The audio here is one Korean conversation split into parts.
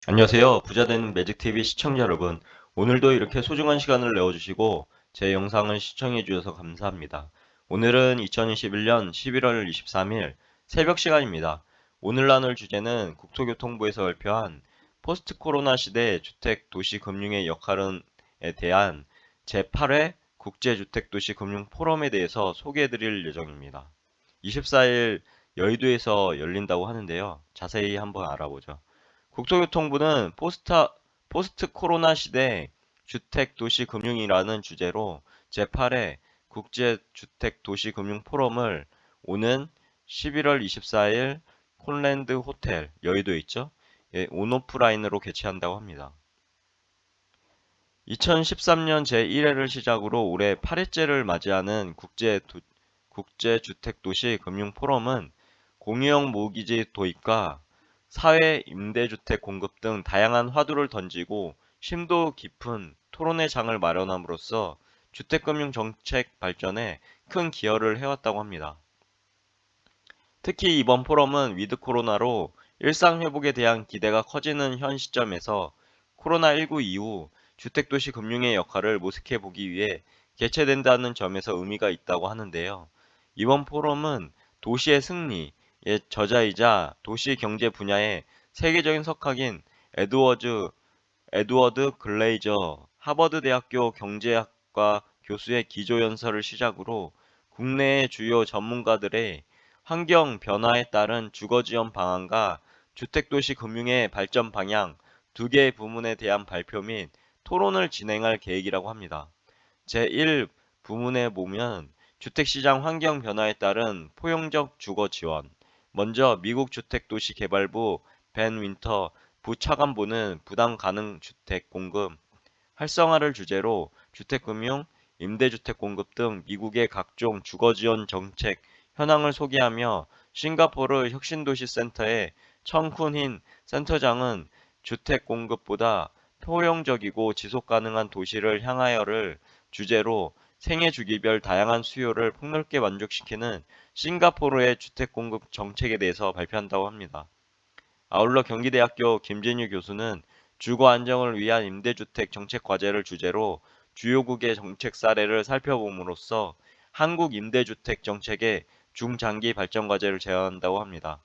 안녕하세요. 부자되는 매직TV 시청자 여러분. 오늘도 이렇게 소중한 시간을 내어주시고 제 영상을 시청해 주셔서 감사합니다. 오늘은 2021년 11월 23일 새벽 시간입니다. 오늘 나눌 주제는 국토교통부에서 발표한 포스트 코로나 시대 주택 도시 금융의 역할에 대한 제8회 국제주택도시 금융 포럼에 대해서 소개해 드릴 예정입니다. 24일 여의도에서 열린다고 하는데요. 자세히 한번 알아보죠. 국토교통부는 포스트 코로나 시대 주택 도시 금융이라는 주제로 제8회 국제주택 도시 금융 포럼을 오는 11월 24일 콘랜드 호텔 여의도에 있죠. 예, 온오프라인으로 개최한다고 합니다. 2013년 제1회를 시작으로 올해 8회째를 맞이하는 국제주택도시 금융 포럼은 공유형 모기지 도입과 사회 임대주택 공급 등 다양한 화두를 던지고 심도 깊은 토론의 장을 마련함으로써 주택금융 정책 발전에 큰 기여를 해왔다고 합니다. 특히 이번 포럼은 위드 코로나로 일상 회복에 대한 기대가 커지는 현 시점에서 코로나19 이후 주택도시 금융의 역할을 모색해 보기 위해 개최된다는 점에서 의미가 있다고 하는데요. 이번 포럼은 도시의 승리의 저자이자 도시 경제 분야의 세계적인 석학인 에드워드 글레이저 하버드 대학교 경제학과 교수의 기조연설을 시작으로 국내의 주요 전문가들의 환경 변화에 따른 주거지원 방안과 주택도시 금융의 발전 방향 두 개의 부문에 대한 발표 및 토론을 진행할 계획이라고 합니다. 제1 부문에 보면 주택시장 환경 변화에 따른 포용적 주거 지원. 먼저 미국 주택도시개발부 벤 윈터 부차관보는 부담 가능 주택 공급 활성화를 주제로 주택금융, 임대주택 공급 등 미국의 각종 주거지원 정책 현황을 소개하며 싱가포르 혁신도시센터의 청쿤힌 센터장은 주택 공급보다 포용적이고 지속가능한 도시를 향하여를 주제로 생애 주기별 다양한 수요를 폭넓게 만족시키는 싱가포르의 주택 공급 정책에 대해서 발표한다고 합니다. 아울러 경기대학교 김진유 교수는 주거 안정을 위한 임대주택 정책 과제를 주제로 주요국의 정책 사례를 살펴봄으로써 한국 임대주택 정책의 중장기 발전 과제를 제안한다고 합니다.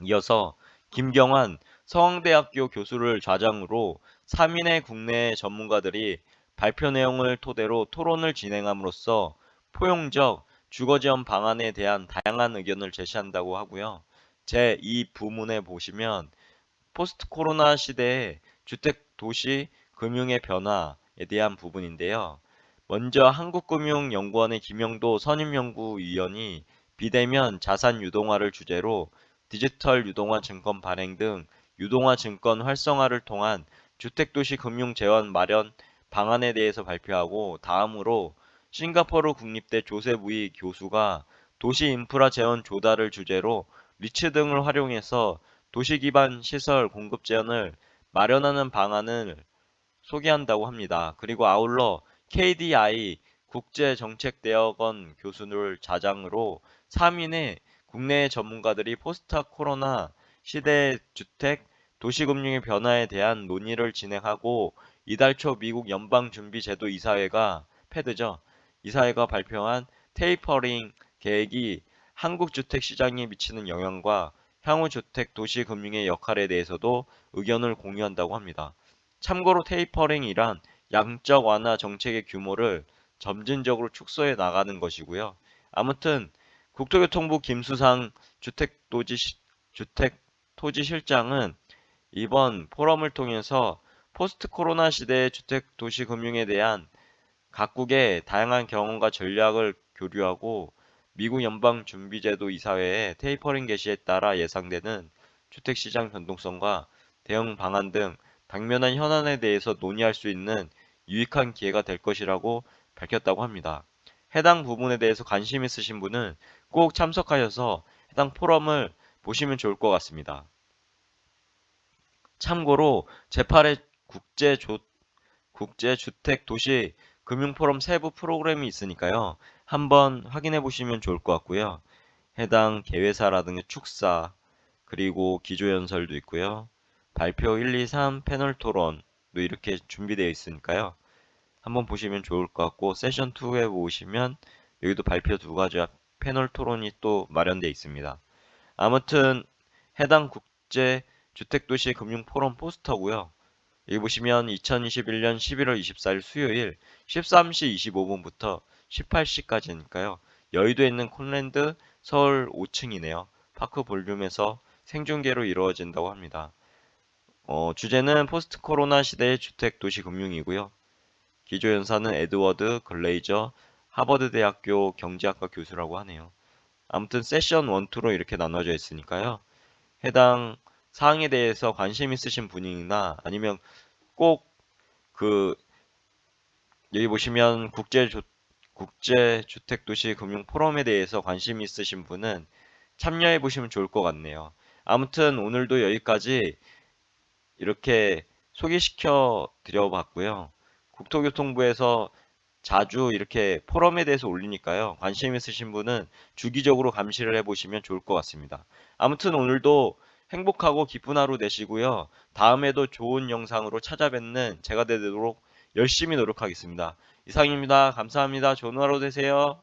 이어서 김경환 서강대학교 교수를 좌장으로 3인의 국내 전문가들이 발표 내용을 토대로 토론을 진행함으로써 포용적 주거지원 방안에 대한 다양한 의견을 제시한다고 하고요. 제2 부문에 보시면 포스트 코로나 시대의 주택 도시 금융의 변화에 대한 부분인데요. 먼저 한국금융연구원의 김영도 선임연구위원이 비대면 자산 유동화를 주제로 디지털 유동화 증권 발행 등 유동화 증권 활성화를 통한 주택도시 금융 재원 마련 방안에 대해서 발표하고 다음으로 싱가포르 국립대 조셉 위 교수가 도시 인프라 재원 조달을 주제로 리츠 등을 활용해서 도시 기반 시설 공급 제한을 마련하는 방안을 소개한다고 합니다. 그리고 아울러 KDI 국제정책대학원 교수를 좌장으로 3인의 국내 전문가들이 포스트 코로나 시대 주택 도시금융의 변화에 대한 논의를 진행하고 이달 초 미국 연방준비제도 이사회가 패드죠. 이사회가 발표한 테이퍼링 계획이 한국 주택 시장에 미치는 영향과 향후 주택 도시 금융의 역할에 대해서도 의견을 공유한다고 합니다. 참고로 테이퍼링이란 양적 완화 정책의 규모를 점진적으로 축소해 나가는 것이고요. 아무튼 국토교통부 김수상 주택토지실장은 이번 포럼을 통해서 포스트 코로나 시대의 주택 도시 금융에 대한 각국의 다양한 경험과 전략을 교류하고 미국 연방준비제도 이사회의 테이퍼링 개시에 따라 예상되는 주택시장 변동성과 대응 방안 등 당면한 현안에 대해서 논의할 수 있는 유익한 기회가 될 것이라고 밝혔다고 합니다. 해당 부분에 대해서 관심 있으신 분은 꼭 참석하셔서 해당 포럼을 보시면 좋을 것 같습니다. 참고로 제8회 국제주택도시 금융포럼 세부 프로그램이 있으니까요. 한번 확인해 보시면 좋을 것 같고요. 해당 개회사라든가 축사, 그리고 기조연설도 있고요. 발표 1, 2, 3 패널 토론도 이렇게 준비되어 있으니까요. 한번 보시면 좋을 것 같고, 세션 2에 보시면 여기도 발표 두 가지와 패널 토론이 또 마련되어 있습니다. 아무튼 해당 국제 주택도시 금융 포럼 포스터고요. 여기 보시면 2021년 11월 24일 수요일 13시 25분부터 18시까지니까요. 여의도에 있는 콘랜드 서울 5층이네요. 파크 볼륨에서 생중계로 이루어진다고 합니다. 주제는 포스트 코로나 시대의 주택 도시 금융이고요. 기조연사는 에드워드 글레이저 하버드대학교 경제학과 교수라고 하네요. 아무튼 세션 1, 2로 이렇게 나눠져 있으니까요. 해당 사항에 대해서 관심 있으신 분이나 아니면 꼭 그 여기 보시면 국제주택도시 금융 포럼에 대해서 관심 있으신 분은 참여해 보시면 좋을 것 같네요. 아무튼 오늘도 여기까지 이렇게 소개시켜 드려봤고요. 국토교통부에서 자주 이렇게 포럼에 대해서 올리니까요. 관심 있으신 분은 주기적으로 감시를 해보시면 좋을 것 같습니다. 아무튼 오늘도 행복하고 기쁜 하루 되시고요. 다음에도 좋은 영상으로 찾아뵙는 제가 되도록 열심히 노력하겠습니다. 이상입니다. 감사합니다. 좋은 하루 되세요.